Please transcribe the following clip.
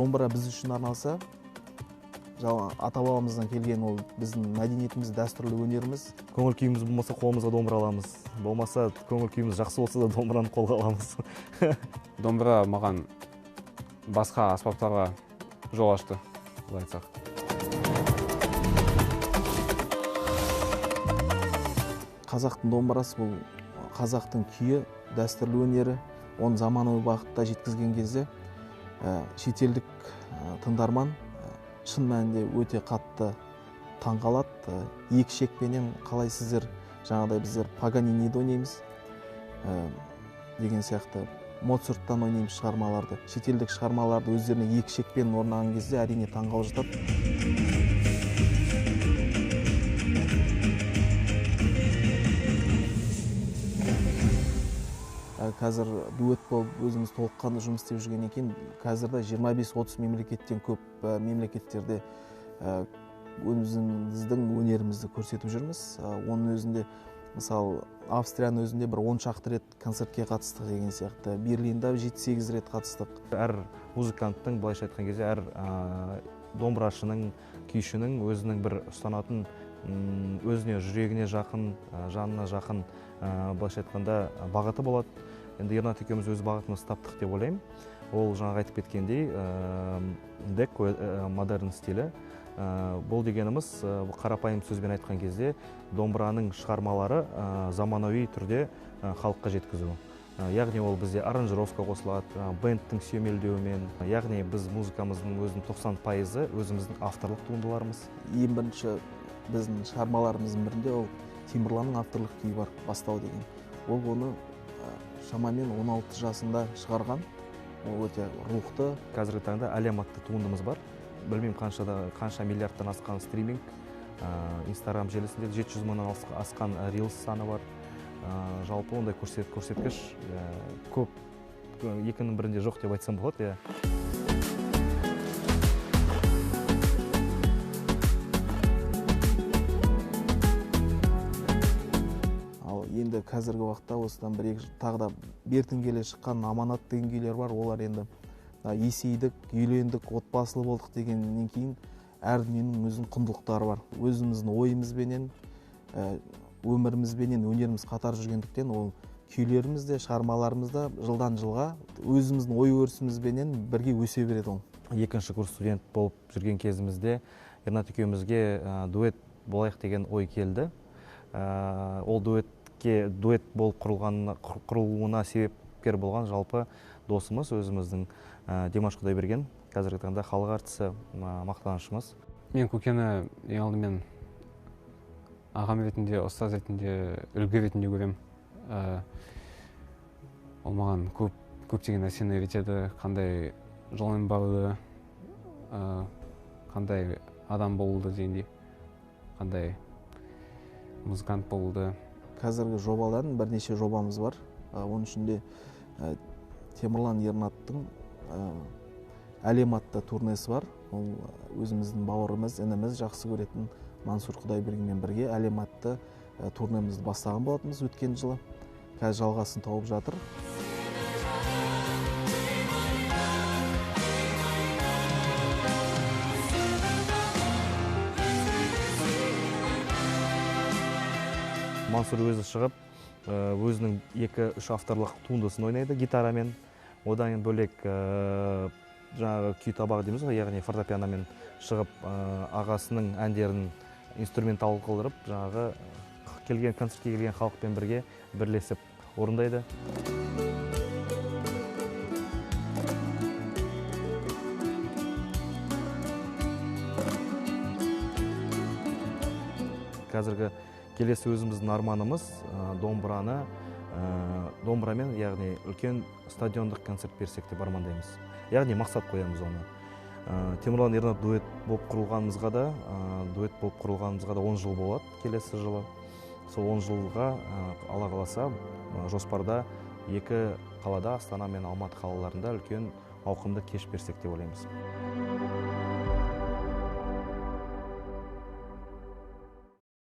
домбыра біз үшін арналса, ата-бабамыздан келген ол біздің мәдениетіміз, дәстүрлі өнеріміз. Көңіл күйіміз болмаса, қолымызға домбыра аламыз. Болмаса, көңіл күйіміз жақсы болса да домбыраны қолға аламыз. Домбыра маған басқа аспаптарға жол ашты, былай айтсақ. Қазақтың домбырасы бұл қазақтың күйі, дәстүрлі өнері, оны заманауи бағытта жеткізген кезде шетелдік тыңдарман шын мәнінде өте қатты таңғалады. Екі шекпенен қалай сіздер, жаңағыдай біздер Паганиниді ойнаймыз деген сияқты, Моцарттан ойнаймыз шығармаларды. Шетелдік шығармаларды өздеріне екі шекпен орнаған кезде әрине таңғалып жатады. Қазір дуэт болып өзіміз толыққанды жұмыс істеп жүргеннен кейін, қазірде 25-30 мемлекеттен көп мемлекеттерде өзіміздің өнерімізді көрсетіп жүрміз. Оның өзінде, мысалы, Австрияның өзінде бір 10 шақты рет концертке қатыстық деген сияқты. Берлинде 7-8 рет қатыстық. Әр музыканттың, былайша айтқан кезде, әр домбырашының, күйшінің өзінің бір ұстанатын, өзіне жүрегіне жақын, жанына жақын, былайша айтқанда бағыты болады. Енді Ернат екеуміз өз бағытымызды таптық деп ойлаймын. Ол жаңағы айтып кеткендей, деко модерн стилі. Бұл дегеніміз, қарапайым сөзбен айтқан кезде, домбыраның шығармалары заманауи түрде халыққа жеткізу. Яғни ол бізде аранжировка қосылады, бендтің сүйемелдеуімен. Яғни біз музыкамыздың өзінің 90% өзіміздің авторлық туындыларымыз. Ең бірінші біздің шығармаларымыздың бірінде ол Темірланның авторлық күйі бар, Бастау деген. Ол оны шамамен 16 жасында шығарған. Ол өте рухты. Қазіргі таңда әлем атты туындымыз бар. Білмеймін қанша миллиардтан асқан стриминг. Инстаграм желісінде 700 мыңнан асқан рилс саны бар. Жалпы ондай көрсеткіш көп, екінің бірінде жоқ деп айтсам болады. Енді қазіргі уақытта осыдан тағы да бертін келе шыққан Аманат деген күйлер бар. Олар енді есейдік, үйлендік, отбасылы болдық дегеннен кейін әр дүниенің өзінің құндылықтары бар. Өзіміздің ойымызбенен, өмірімізбенен өнеріміз қатар жүргендіктен ол күйлерімізде, шығармаларымызда жылдан жылға өзіміздің ой өрісімізбенен бірге өсе береді ол. Екінші курс студент болып жүрген кезімізде Ернат екеумізге дуэт болайық деген ой келді. Ол дуэт болып құрылуына себепкер болған жалпы досымыз, өзіміздің Димаш Құдайберген, қазіргі таңда халық артисі, мақтанышымыз. Мен Көкені ең алдымен ағам ретінде, ұстаз ретінде, үлгі ретінде көрем. Ол маған көптеген нәрсені үйретеді, қандай жолмен баруды, қандай адам болуды дегендей, қандай музыкант болуды. Қазіргі жобалардың бірнеше жобамыз бар. Оның ішінде Темірлан Ернаттың әлем атты турнесі бар. Ол өзіміздің бауырымыз, ініміз жақсы көретін Мансур Құдайбергенмен бірге әлем атты турнемізді бастаған болатынбыз өткен жылы. Қазір жалғасын тауып жатыр. Мансур өзі шығып, өзінің 2-3 авторлық туындысын ойнайды гитарамен. Одан бөлек жаңағы күй табағы дейміз ғой, яғни фортепианомен шығып, ағасының әндерін инструментал қылдырып, жаңағы концертке келген халықпен бірге бірлесіп орындайды. Қазіргі келесі өзіміздің арманымыз домбырамен, яғни үлкен стадиондық концерт берсек деп армандаймыз. Яғни мақсат қоямыз оны. Темірлан Ернат дуэт болып құрылғанымызға да 10 жыл болады келесі жылы. Сол 10 жылға Алла қаласа жоспарда 2 қалада, Астана мен Алматы қалаларында үлкен ауқымды кеш берсек деп ойлаймыз.